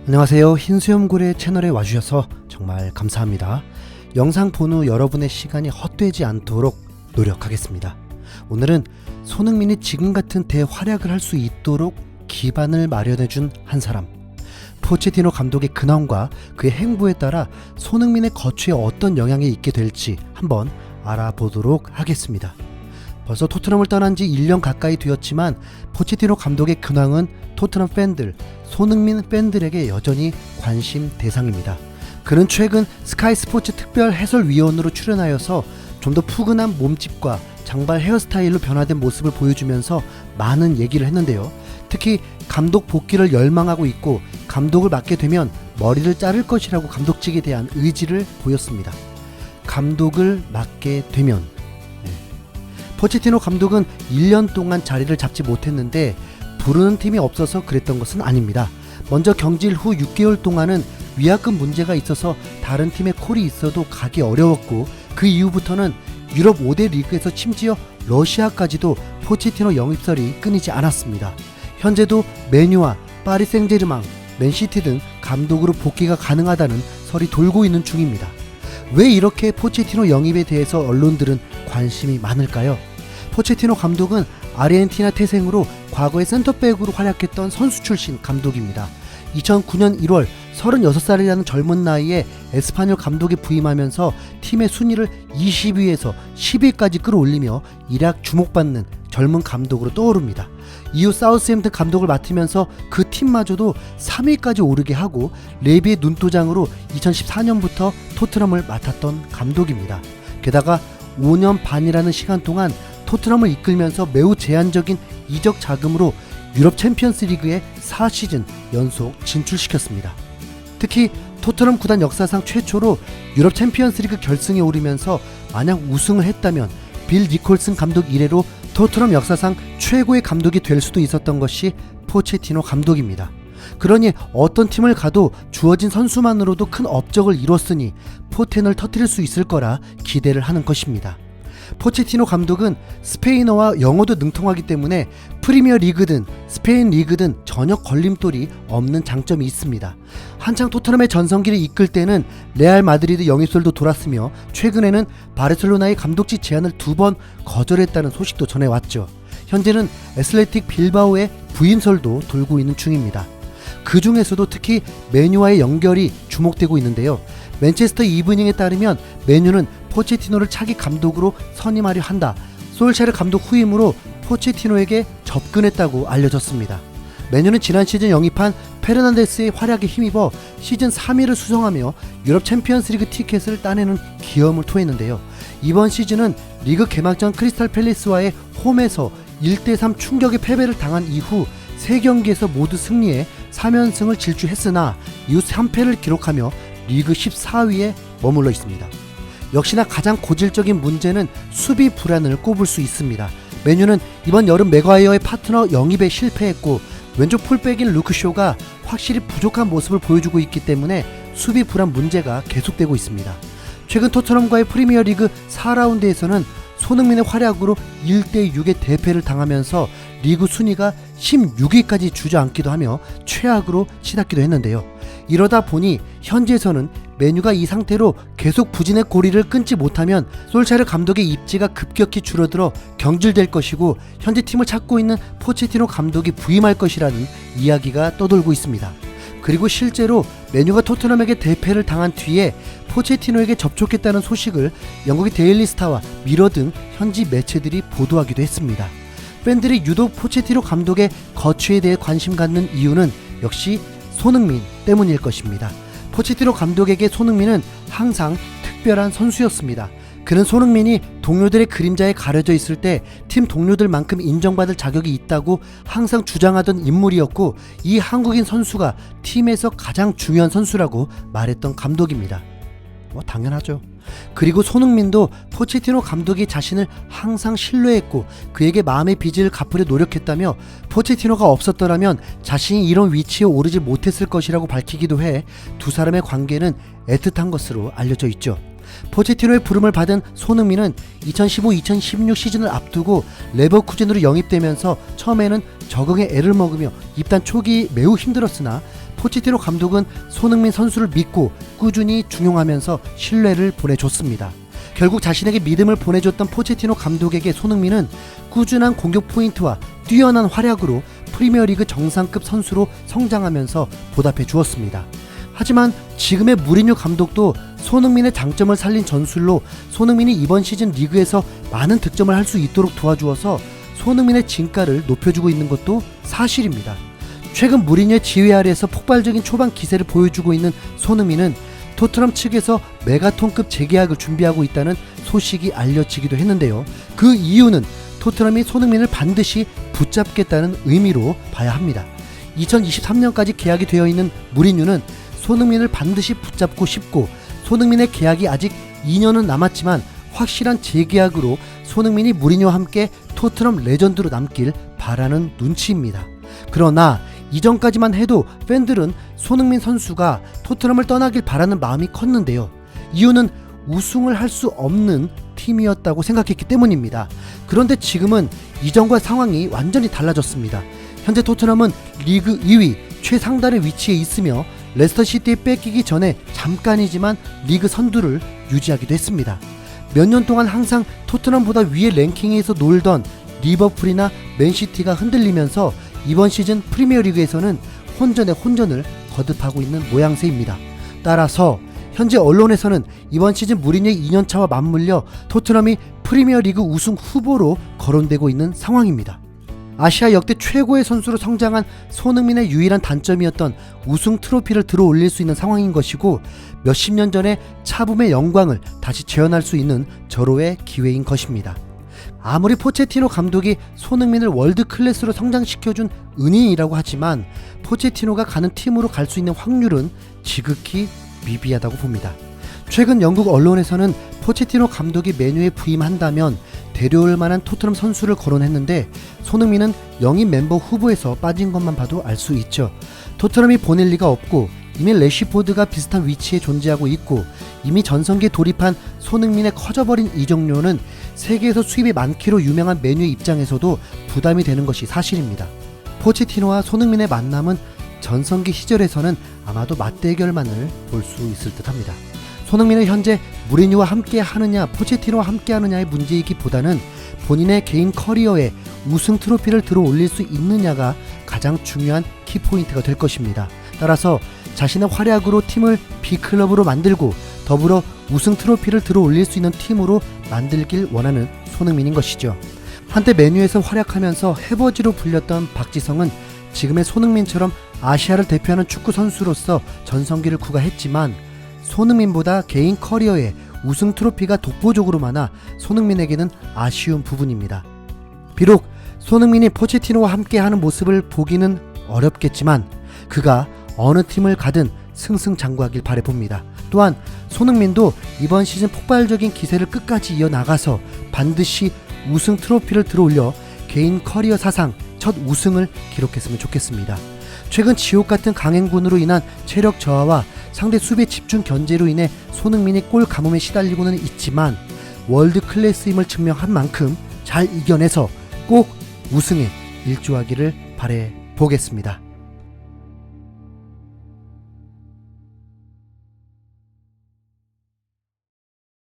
안녕하세요. 흰수염고래 채널에 와주셔서 정말 감사합니다. 영상 본 후 여러분의 시간이 헛되지 않도록 노력하겠습니다. 오늘은 손흥민이 지금 같은 대활약을 할 수 있도록 기반을 마련해준 한 사람, 포체티노 감독의 근황과 그의 행보에 따라 손흥민의 거취에 어떤 영향이 있게 될지 한번 알아보도록 하겠습니다. 벌써 토트넘을 떠난 지 1년 가까이 되었지만 포체티노 감독의 근황은 토트넘 팬들, 손흥민 팬들에게 여전히 관심 대상입니다. 그는 최근 스카이 스포츠 특별 해설위원으로 출연하여서 좀 더 푸근한 몸집과 장발 헤어스타일로 변화된 모습을 보여주면서 많은 얘기를 했는데요. 특히 감독 복귀를 열망하고 있고 감독을 맡게 되면 머리를 자를 것이라고 감독직에 대한 의지를 보였습니다. 감독을 맡게 되면 포체티노 감독은 1년 동안 자리를 잡지 못했는데 부르는 팀이 없어서 그랬던 것은 아닙니다. 먼저 경질 후 6개월 동안은 위약금 문제가 있어서 다른 팀에 콜이 있어도 가기 어려웠고 그 이후부터는 유럽 5대 리그에서 심지어 러시아까지도 포체티노 영입설이 끊이지 않았습니다. 현재도 메뉴와 파리 생제르맹, 맨시티 등 감독으로 복귀가 가능하다는 설이 돌고 있는 중입니다. 왜 이렇게 포체티노 영입에 대해서 언론들은 관심이 많을까요? 포체티노 감독은 아르헨티나 태생으로 과거에 센터백으로 활약했던 선수 출신 감독입니다. 2009년 1월 36살이라는 젊은 나이에 에스파뇰 감독에 부임하면서 팀의 순위를 20위에서 10위까지 끌어올리며 일약 주목받는 젊은 감독으로 떠오릅니다. 이후 사우스햄튼 감독을 맡으면서 그 팀마저도 3위까지 오르게 하고 레비의 눈도장으로 2014년부터 토트넘을 맡았던 감독입니다. 게다가 5년 반이라는 시간 동안 토트넘을 이끌면서 매우 제한적인 이적 자금으로 유럽 챔피언스 리그에 4시즌 연속 진출시켰습니다. 특히 토트넘 구단 역사상 최초로 유럽 챔피언스 리그 결승에 오르면서 만약 우승을 했다면 빌 니콜슨 감독 이래로 토트넘 역사상 최고의 감독이 될 수도 있었던 것이 포체티노 감독입니다. 그러니 어떤 팀을 가도 주어진 선수만으로도 큰 업적을 이뤘으니 포텐을 터뜨릴 수 있을 거라 기대를 하는 것입니다. 포체티노 감독은 스페인어와 영어도 능통하기 때문에 프리미어 리그든 스페인 리그든 전혀 걸림돌이 없는 장점이 있습니다. 한창 토트넘의 전성기를 이끌 때는 레알 마드리드 영입설도 돌았으며 최근에는 바르셀로나의 감독직 제안을 2번 거절했다는 소식도 전해왔죠. 현재는 애슬레틱 빌바오의 부임설도 돌고 있는 중입니다. 그 중에서도 특히 메뉴와의 연결이 주목되고 있는데요. 맨체스터 이브닝에 따르면 메뉴는 포체티노를 차기 감독으로 선임하려 한다. 솔샤르 감독 후임으로 포체티노에게 접근했다고 알려졌습니다. 메뉴는 지난 시즌 영입한 페르난데스의 활약에 힘입어 시즌 3위를 수성하며 유럽 챔피언스리그 티켓을 따내는 기염을 토했는데요. 이번 시즌은 리그 개막전 크리스탈 팰리스와의 홈에서 1대3 충격의 패배를 당한 이후 3경기에서 모두 승리해 3연승을 질주했으나 이후 3패를 기록하며 리그 14위에 머물러 있습니다. 역시나 가장 고질적인 문제는 수비 불안을 꼽을 수 있습니다. 메뉴는 이번 여름 맥과이어의 파트너 영입에 실패했고 왼쪽 풀백인 루크쇼가 확실히 부족한 모습을 보여주고 있기 때문에 수비 불안 문제가 계속되고 있습니다. 최근 토트넘과의 프리미어리그 4라운드에서는 손흥민의 활약으로 1대6의 대패를 당하면서 리그 순위가 16위까지 주저앉기도 하며 최악으로 치닫기도 했는데요. 이러다 보니 현재에서는 메뉴가 이 상태로 계속 부진의 고리를 끊지 못하면 솔샤르 감독의 입지가 급격히 줄어들어 경질될 것이고 현재 팀을 찾고 있는 포체티노 감독이 부임할 것이라는 이야기가 떠돌고 있습니다. 그리고 실제로 메뉴가 토트넘에게 대패를 당한 뒤에 포체티노에게 접촉했다는 소식을 영국의 데일리 스타와 미러 등 현지 매체들이 보도하기도 했습니다. 팬들이 유독 포체티노 감독의 거취에 대해 관심 갖는 이유는 역시 손흥민 때문일 것입니다. 포체티노 감독에게 손흥민은 항상 특별한 선수였습니다. 그는 손흥민이 동료들의 그림자에 가려져 있을 때 팀 동료들만큼 인정받을 자격이 있다고 항상 주장하던 인물이었고 이 한국인 선수가 팀에서 가장 중요한 선수라고 말했던 감독입니다. 당연하죠. 그리고 손흥민도 포체티노 감독이 자신을 항상 신뢰했고 그에게 마음의 빚을 갚으려 노력했다며 포체티노가 없었더라면 자신이 이런 위치에 오르지 못했을 것이라고 밝히기도 해 두 사람의 관계는 애틋한 것으로 알려져 있죠. 포체티노의 부름을 받은 손흥민은 2015-2016 시즌을 앞두고 레버쿠젠으로 영입되면서 처음에는 적응에 애를 먹으며 입단 초기 매우 힘들었으나 포체티노 감독은 손흥민 선수를 믿고 꾸준히 중용하면서 신뢰를 보내줬습니다. 결국 자신에게 믿음을 보내줬던 포체티노 감독에게 손흥민은 꾸준한 공격 포인트와 뛰어난 활약으로 프리미어리그 정상급 선수로 성장하면서 보답해 주었습니다. 하지만 지금의 무리뉴 감독도 손흥민의 장점을 살린 전술로 손흥민이 이번 시즌 리그에서 많은 득점을 할 수 있도록 도와주어서 손흥민의 진가를 높여주고 있는 것도 사실입니다. 최근 무리뉴의 지휘 아래에서 폭발적인 초반 기세를 보여주고 있는 손흥민은 토트넘 측에서 메가톤급 재계약을 준비하고 있다는 소식이 알려지기도 했는데요. 그 이유는 토트넘이 손흥민을 반드시 붙잡겠다는 의미로 봐야 합니다. 2023년까지 계약이 되어 있는 무리뉴는 손흥민을 반드시 붙잡고 싶고, 손흥민의 계약이 아직 2년은 남았지만 확실한 재계약으로 손흥민이 무리뉴와 함께 토트넘 레전드로 남길 바라는 눈치입니다. 그러나 이전까지만 해도 팬들은 손흥민 선수가 토트넘을 떠나길 바라는 마음이 컸는데요. 이유는 우승을 할 수 없는 팀이었다고 생각했기 때문입니다. 그런데 지금은 이전과 상황이 완전히 달라졌습니다. 현재 토트넘은 리그 2위 최상단의 위치에 있으며 레스터시티에 뺏기기 전에 잠깐이지만 리그 선두를 유지하기도 했습니다. 몇 년 동안 항상 토트넘보다 위의 랭킹에서 놀던 리버풀이나 맨시티가 흔들리면서 이번 시즌 프리미어리그에서는 혼전에 혼전을 거듭하고 있는 모양새입니다. 따라서 현재 언론에서는 이번 시즌 무리뉴의 2년차와 맞물려 토트넘이 프리미어리그 우승 후보로 거론되고 있는 상황입니다. 아시아 역대 최고의 선수로 성장한 손흥민의 유일한 단점이었던 우승 트로피를 들어올릴 수 있는 상황인 것이고, 몇십 년 전의 차붐의 영광을 다시 재현할 수 있는 절호의 기회인 것입니다. 아무리 포체티노 감독이 손흥민을 월드 클래스로 성장시켜준 은인이라고 하지만 포체티노가 가는 팀으로 갈 수 있는 확률은 지극히 미비하다고 봅니다. 최근 영국 언론에서는 포체티노 감독이 메뉴에 부임한다면 데려올 만한 토트넘 선수를 거론했는데, 손흥민은 영입 멤버 후보에서 빠진 것만 봐도 알 수 있죠. 토트넘이 보낼 리가 없고, 이미 래시포드가 비슷한 위치에 존재하고 있고, 이미 전성기에 돌입한 손흥민의 커져버린 이적료는 세계에서 수입이 많기로 유명한 메뉴의 입장에서도 부담이 되는 것이 사실입니다. 포체티노와 손흥민의 만남은 전성기 시절에서는 아마도 맞대결만을 볼 수 있을 듯 합니다. 손흥민은 현재 무리뉴와 함께 하느냐 포체티노와 함께 하느냐의 문제이기보다는 본인의 개인 커리어에 우승 트로피를 들어 올릴 수 있느냐가 가장 중요한 키포인트가 될 것입니다. 따라서 자신의 활약으로 팀을 B클럽으로 만들고 더불어 우승 트로피를 들어 올릴 수 있는 팀으로 만들길 원하는 손흥민인 것이죠. 한때 메뉴에서 활약하면서 해버지로 불렸던 박지성은 지금의 손흥민처럼 아시아를 대표하는 축구 선수로서 전성기를 구가했지만, 손흥민보다 개인 커리어에 우승 트로피가 독보적으로 많아 손흥민에게는 아쉬운 부분입니다. 비록 손흥민이 포체티노와 함께하는 모습을 보기는 어렵겠지만 그가 어느 팀을 가든 승승장구하길 바라봅니다. 또한 손흥민도 이번 시즌 폭발적인 기세를 끝까지 이어나가서 반드시 우승 트로피를 들어올려 개인 커리어 사상 첫 우승을 기록했으면 좋겠습니다. 최근 지옥같은 강행군으로 인한 체력 저하와 상대 수비의 집중 견제로 인해 손흥민이 골 가뭄에 시달리고는 있지만 월드 클래스임을 증명한 만큼 잘 이겨내서 꼭 우승에 일조하기를 바라보겠습니다.